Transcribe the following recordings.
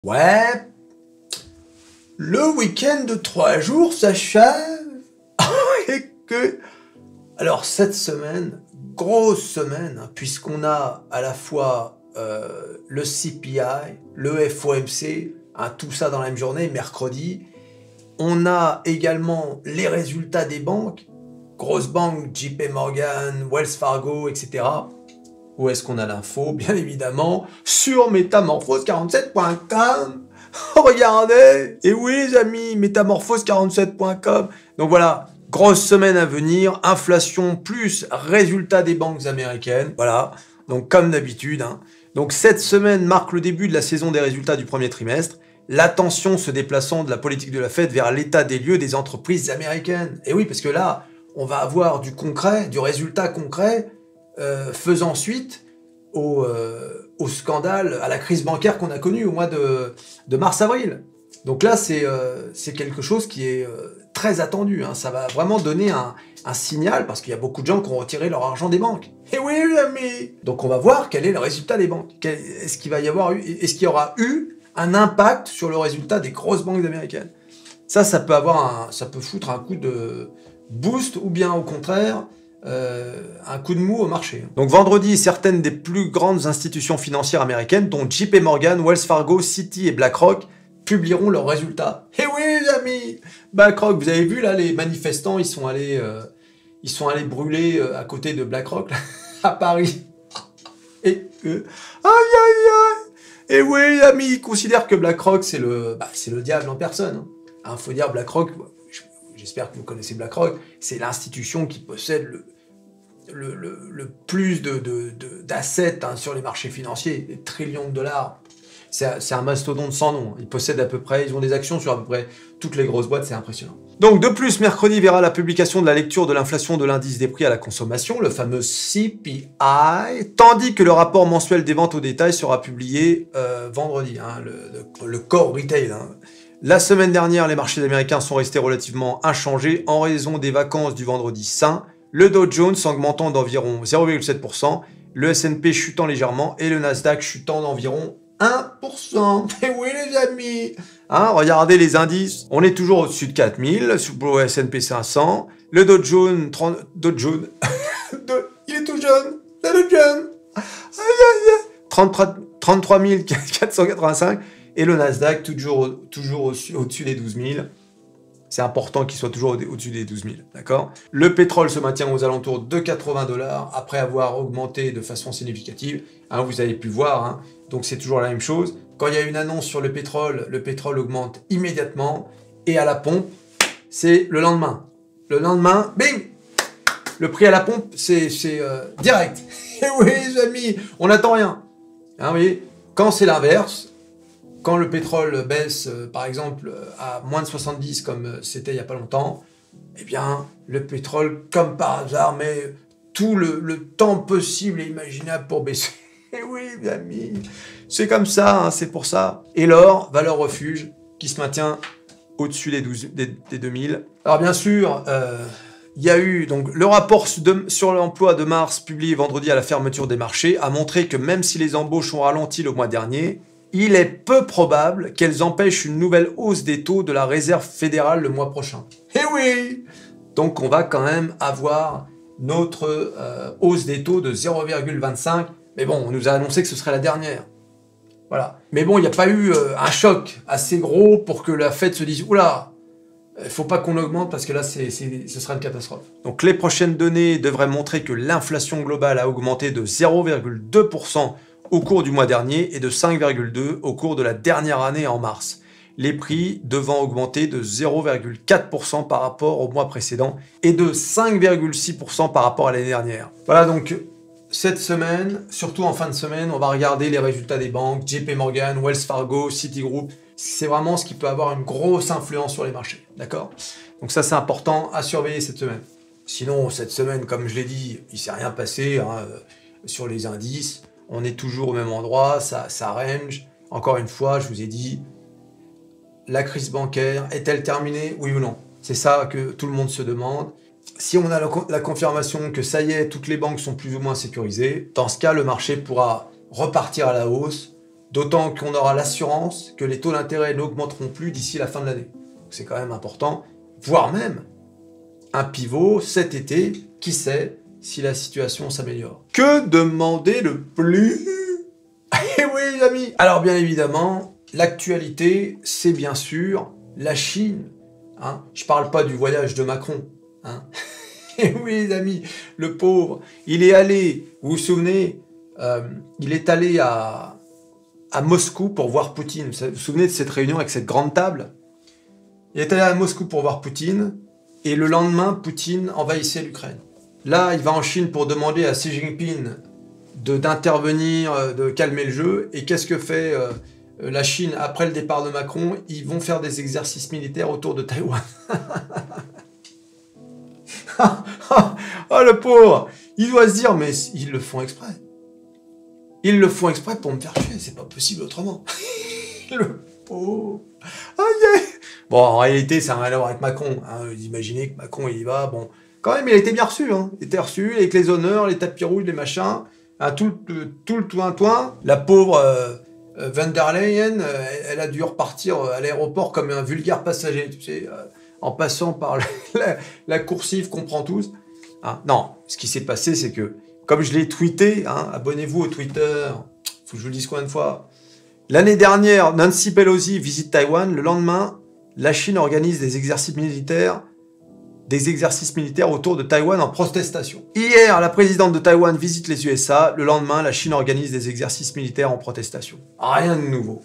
Ouais, le week-end de 3 jours s'achève. Et que... Alors cette semaine, grosse semaine, hein, puisqu'on a à la fois le CPI, le FOMC, hein, tout ça dans la même journée, mercredi. On a également les résultats des banques, grosses banques, JP Morgan, Wells Fargo, etc. Où est-ce qu'on a l'info? Bien évidemment, sur métamorphose47.com. Regardez. Et oui les amis, métamorphose47.com. Donc voilà, grosse semaine à venir, inflation plus résultats des banques américaines. Voilà, donc comme d'habitude. Hein. Donc cette semaine marque le début de la saison des résultats du premier trimestre. L'attention se déplaçant de la politique de la Fed vers l'état des lieux des entreprises américaines. Et oui, parce que là, on va avoir du concret, du résultat concret, faisant suite au scandale, à la crise bancaire qu'on a connue au mois de mars-avril. Donc là, c'est quelque chose qui est très attendu. Hein. Ça va vraiment donner un signal, parce qu'il y a beaucoup de gens qui ont retiré leur argent des banques. Et oui, les amis. Donc on va voir quel est le résultat des banques. Est-ce qu'il y aura eu un impact sur le résultat des grosses banques américaines? Ça peut foutre un coup de boost, ou bien au contraire, un coup de mou au marché. Donc vendredi, certaines des plus grandes institutions financières américaines, dont JP Morgan, Wells Fargo, Citi et BlackRock, publieront leurs résultats. Et oui les amis, BlackRock, vous avez vu là, les manifestants, ils sont allés brûler à côté de BlackRock, là, à Paris. Et aïe aïe aïe. Et oui les amis, ils considèrent que BlackRock, c'est le diable en personne. Hein, faut dire BlackRock, j'espère que vous connaissez BlackRock, c'est l'institution qui possède le plus d'assets hein, sur les marchés financiers, des trillions de dollars. C'est un mastodonte sans nom. Ils ont des actions sur à peu près toutes les grosses boîtes, c'est impressionnant. Donc de plus, mercredi verra la publication de la lecture de l'inflation de l'indice des prix à la consommation, le fameux CPI, tandis que le rapport mensuel des ventes au détail sera publié vendredi, hein, le core retail. Hein. La semaine dernière, les marchés américains sont restés relativement inchangés en raison des vacances du vendredi saint, le Dow Jones augmentant d'environ 0,7%, le S&P chutant légèrement et le Nasdaq chutant d'environ 1%. Et oui les amis, hein, regardez les indices, on est toujours au-dessus de 4000, pour le S&P 500, le Dow Jones, il est tout jeune, le Dow Jones, 33 485, et le Nasdaq toujours au-dessus des 12 000. C'est important qu'il soit toujours au-dessus des 12 000, d'accord? Le pétrole se maintient aux alentours de 80 $, après avoir augmenté de façon significative. Hein, vous avez pu voir, hein, donc c'est toujours la même chose. Quand il y a une annonce sur le pétrole augmente immédiatement, et à la pompe, c'est le lendemain. Le lendemain, bing! Le prix à la pompe, c'est direct. Et oui les amis, on n'attend rien. Hein, vous voyez, quand c'est l'inverse, quand le pétrole baisse, par exemple, à moins de 70, comme c'était il n'y a pas longtemps, eh bien, le pétrole, comme par hasard, met tout le temps possible et imaginable pour baisser. Et oui, mes amis, c'est comme ça, hein, c'est pour ça. Et l'or, valeur refuge, qui se maintient au-dessus des 2000. Alors bien sûr, il y a eu donc le rapport sur l'emploi de mars, publié vendredi à la fermeture des marchés, a montré que même si les embauches ont ralenti le mois dernier, il est peu probable qu'elles empêchent une nouvelle hausse des taux de la Réserve fédérale le mois prochain. Eh oui! Donc on va quand même avoir notre hausse des taux de 0,25. Mais bon, on nous a annoncé que ce serait la dernière. Voilà. Mais bon, il n'y a pas eu un choc assez gros pour que la Fed se dise « Oula, il ne faut pas qu'on augmente parce que là, ce sera une catastrophe. » Donc les prochaines données devraient montrer que l'inflation globale a augmenté de 0,2% au cours du mois dernier et de 5,2% au cours de la dernière année en mars. Les prix devant augmenter de 0,4% par rapport au mois précédent et de 5,6% par rapport à l'année dernière. Voilà donc cette semaine, surtout en fin de semaine, on va regarder les résultats des banques, JP Morgan, Wells Fargo, Citigroup. C'est vraiment ce qui peut avoir une grosse influence sur les marchés, d'accord? Donc ça c'est important à surveiller cette semaine. Sinon cette semaine, comme je l'ai dit, il ne s'est rien passé hein, sur les indices. On est toujours au même endroit, ça range. Encore une fois, je vous ai dit, la crise bancaire est-elle terminée, oui ou non? C'est ça que tout le monde se demande. Si on a la confirmation que ça y est, toutes les banques sont plus ou moins sécurisées, dans ce cas, le marché pourra repartir à la hausse D'autant qu'on aura l'assurance que les taux d'intérêt n'augmenteront plus d'ici la fin de l'année. C'est quand même important, voire même un pivot cet été, qui sait si la situation s'améliore. Que demander de plus? Eh oui, les amis. Alors bien évidemment, l'actualité, c'est bien sûr la Chine. Hein, je parle pas du voyage de Macron. Hein. Et oui, les amis, le pauvre, il est allé, vous vous souvenez, il est allé à Moscou pour voir Poutine. Vous vous souvenez de cette réunion avec cette grande table? Il est allé à Moscou pour voir Poutine, et le lendemain, Poutine envahissait l'Ukraine. Là, il va en Chine pour demander à Xi Jinping d'intervenir, de calmer le jeu, et qu'est-ce que fait la Chine après le départ de Macron? Ils vont faire des exercices militaires autour de Taïwan. Oh le pauvre! Il doit se dire, mais ils le font exprès. Ils le font exprès pour me faire chier, c'est pas possible autrement. Le pauvre. Aïe. Bon, en réalité, ça n'a rien à voir avec Macron. Hein. Vous imaginez que Macron, il y va, bon. Quand même, il a été bien reçu. Hein. Il était reçu avec les honneurs, les tapis rouges, les machins, hein, tout le toin-toin. La pauvre van der Leyen, elle a dû repartir à l'aéroport comme un vulgaire passager, tu sais, en passant par la coursive qu'on prend tous. Hein. Non, ce qui s'est passé, c'est que, comme je l'ai tweeté, hein, abonnez-vous au Twitter, faut que je vous le dise combien de fois. L'année dernière, Nancy Pelosi visite Taïwan. Le lendemain, la Chine organise des exercices militaires autour de Taïwan en protestation. Hier, la présidente de Taïwan visite les USA. Le lendemain, la Chine organise des exercices militaires en protestation. Rien de nouveau.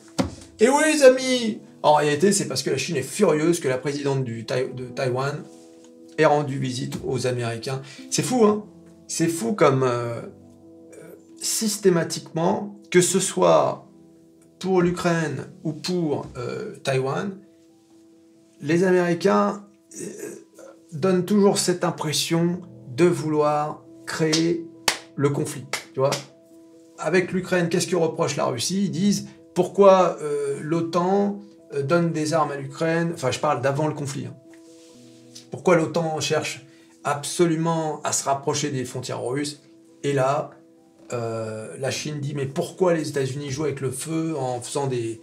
Et oui, les amis, en réalité, c'est parce que la Chine est furieuse que la présidente de Taïwan ait rendu visite aux Américains. C'est fou, hein? C'est fou comme systématiquement, que ce soit pour l'Ukraine ou pour Taïwan, les Américains donnent toujours cette impression de vouloir créer le conflit. Tu vois, avec l'Ukraine, qu'est-ce que reproche la Russie? Ils disent pourquoi l'OTAN donne des armes à l'Ukraine. Enfin, je parle d'avant le conflit. Hein. Pourquoi l'OTAN cherche absolument à se rapprocher des frontières russes? Et là, la Chine dit mais pourquoi les États-Unis jouent avec le feu en faisant des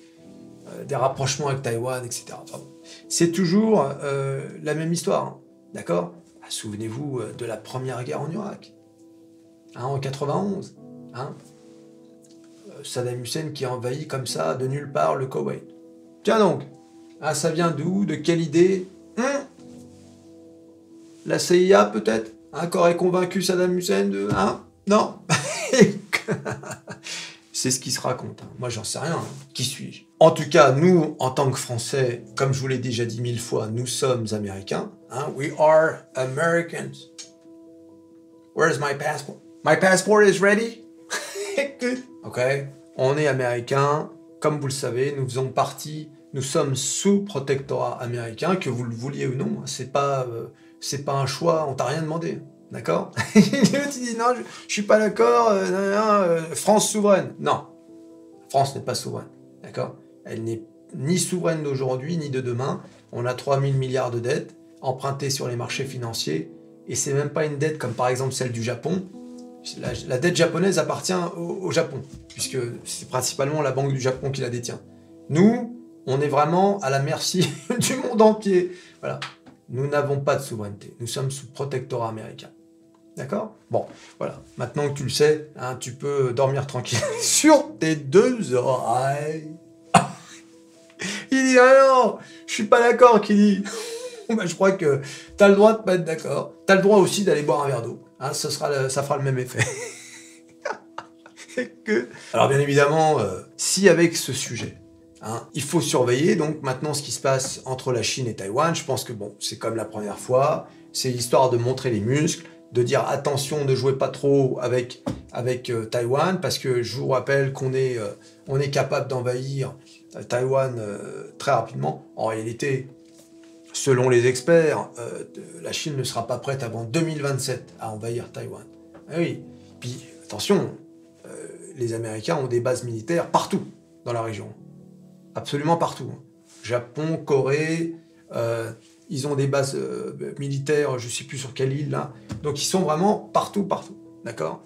rapprochements avec Taïwan, etc. Enfin, c'est toujours la même histoire, hein, d'accord? Souvenez-vous de la première guerre en Irak, hein, en 91. Hein, Saddam Hussein qui envahit comme ça, de nulle part, le Koweït. Tiens donc, ah, ça vient d'où? De quelle idée? La CIA peut-être, hein, qui aurait convaincu Saddam Hussein de... Hein? Non. C'est ce qui se raconte. Hein. Moi, j'en sais rien. Hein. Qui suis-je? En tout cas, nous, en tant que Français, comme je vous l'ai déjà dit 1000 fois, nous sommes Américains. Hein? We are Americans. Where's my passport? My passport is ready. Good. Ok. On est Américains. Comme vous le savez, nous faisons partie... Nous sommes sous protectorat américain, que vous le vouliez ou non. C'est pas un choix, on t'a rien demandé. D'accord? Il dit non, je suis pas d'accord, France souveraine. Non, France n'est pas souveraine. D'accord? Elle n'est ni souveraine d'aujourd'hui, ni de demain. On a 3000 milliards de dettes empruntées sur les marchés financiers. Et c'est même pas une dette comme par exemple celle du Japon. La dette japonaise appartient au Japon, puisque c'est principalement la Banque du Japon qui la détient. Nous, on est vraiment à la merci du monde entier. Voilà. Nous n'avons pas de souveraineté. Nous sommes sous protectorat américain. D'accord? Bon, voilà. Maintenant que tu le sais, hein, tu peux dormir tranquille sur tes deux oreilles. Il dit, ah non, je suis pas d'accord, qui dit. Bah, je crois que tu as le droit de pas être d'accord. Tu as le droit aussi d'aller boire un verre d'eau. Hein, ça fera le même effet. Alors bien évidemment, si avec ce sujet, hein, il faut surveiller donc maintenant ce qui se passe entre la Chine et Taïwan. Je pense que bon, c'est comme la première fois. C'est l'histoire de montrer les muscles, de dire attention, ne jouez pas trop avec Taïwan, parce que je vous rappelle qu'on est capable d'envahir Taïwan très rapidement. En réalité, selon les experts, la Chine ne sera pas prête avant 2027 à envahir Taïwan. Ah oui. Puis attention, les Américains ont des bases militaires partout dans la région. Absolument partout. Japon, Corée, ils ont des bases militaires, je ne sais plus sur quelle île, là. Donc ils sont vraiment partout. D'accord?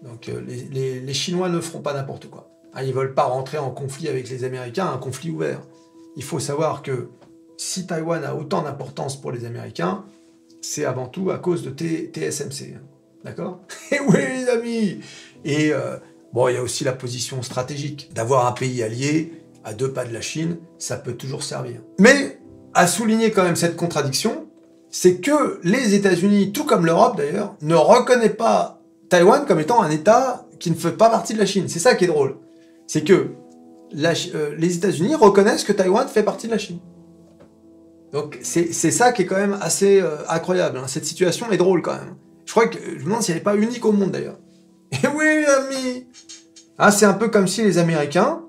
Donc les Chinois ne feront pas n'importe quoi. Hein, ils veulent pas rentrer en conflit avec les Américains, un conflit ouvert. Il faut savoir que si Taïwan a autant d'importance pour les Américains, c'est avant tout à cause de TSMC. D'accord? Et oui, les amis! Et bon, il y a aussi la position stratégique. D'avoir un pays allié à 2 pas de la Chine, ça peut toujours servir. Mais, à souligner quand même cette contradiction, c'est que les États-Unis, tout comme l'Europe d'ailleurs, ne reconnaissent pas Taïwan comme étant un État qui ne fait pas partie de la Chine. C'est ça qui est drôle. C'est que les États-Unis reconnaissent que Taïwan fait partie de la Chine. Donc c'est ça qui est quand même assez incroyable. Hein. Cette situation est drôle quand même. Je me demande si elle n'est pas unique au monde d'ailleurs. Et oui, amis, hein, c'est un peu comme si les Américains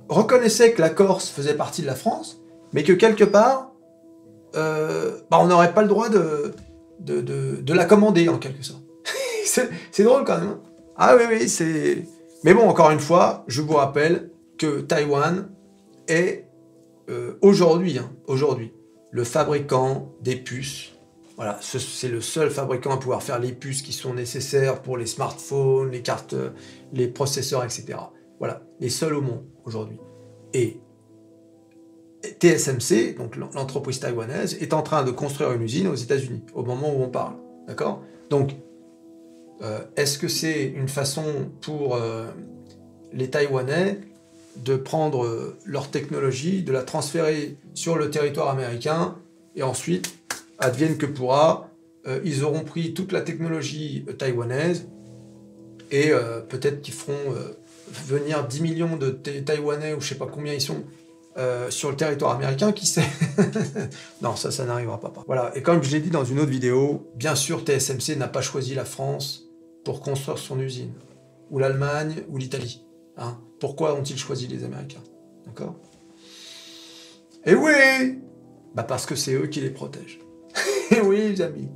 reconnaissaient que la Corse faisait partie de la France, mais que quelque part, on n'aurait pas le droit de la commander en quelque sorte. C'est drôle quand même. Hein. Ah oui, c'est... Mais bon, encore une fois, je vous rappelle que Taïwan est aujourd'hui, le fabricant des puces. Voilà, c'est le seul fabricant à pouvoir faire les puces qui sont nécessaires pour les smartphones, les cartes, les processeurs, etc. Voilà, les seuls au monde aujourd'hui. Et TSMC, donc l'entreprise taïwanaise, est en train de construire une usine aux États-Unis, au moment où on parle. D'accord? Donc, est-ce que c'est une façon pour les Taïwanais de prendre leur technologie, de la transférer sur le territoire américain, et ensuite, advienne que pourra, ils auront pris toute la technologie taïwanaise, et peut-être qu'ils feront venir 10 millions de Taïwanais, ou je sais pas combien ils sont, sur le territoire américain, qui sait? Non, ça n'arrivera pas. Voilà, et comme je l'ai dit dans une autre vidéo, bien sûr TSMC n'a pas choisi la France pour construire son usine, ou l'Allemagne, ou l'Italie. Hein. Pourquoi ont-ils choisi les Américains? D'accord? Et oui! Parce que c'est eux qui les protègent. Et oui, les amis.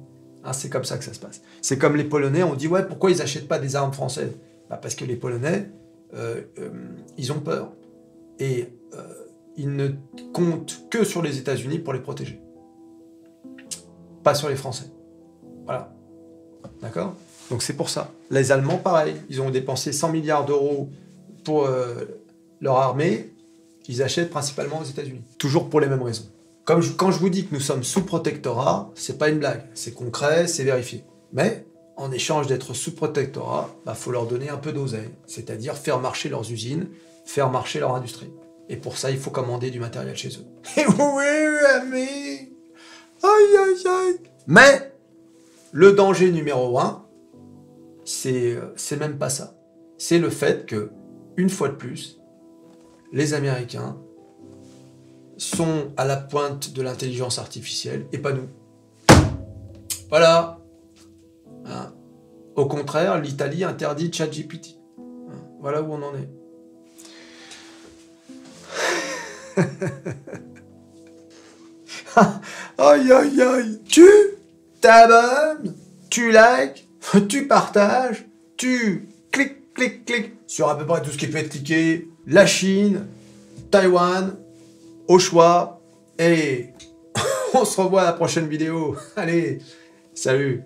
Hein, c'est comme ça que ça se passe. C'est comme les Polonais, on dit, ouais, pourquoi ils n'achètent pas des armes françaises? Parce que les Polonais, ils ont peur. Et ils ne comptent que sur les États-Unis pour les protéger. Pas sur les Français. Voilà. D'accord? Donc c'est pour ça. Les Allemands, pareil. Ils ont dépensé 100 milliards d'euros pour leur armée. Ils achètent principalement aux États-Unis. Toujours pour les mêmes raisons. Quand je vous dis que nous sommes sous protectorat, c'est pas une blague. C'est concret, c'est vérifié. Mais, en échange d'être sous protectorat, faut leur donner un peu d'oseille. C'est-à-dire faire marcher leurs usines, faire marcher leur industrie. Et pour ça, il faut commander du matériel chez eux. Et oui, amis! Aïe, aïe, aïe! Mais, le danger numéro 1, c'est même pas ça. C'est le fait que, une fois de plus, les Américains sont à la pointe de l'intelligence artificielle et pas nous. Voilà. Hein. Au contraire, l'Italie interdit ChatGPT. Hein. Voilà où on en est. Aïe, aïe, aïe. Tu t'abonnes, tu likes, tu partages, tu cliques sur à peu près tout ce qui peut être cliqué. La Chine, Taïwan, au choix. Et on se revoit à la prochaine vidéo. Allez, salut.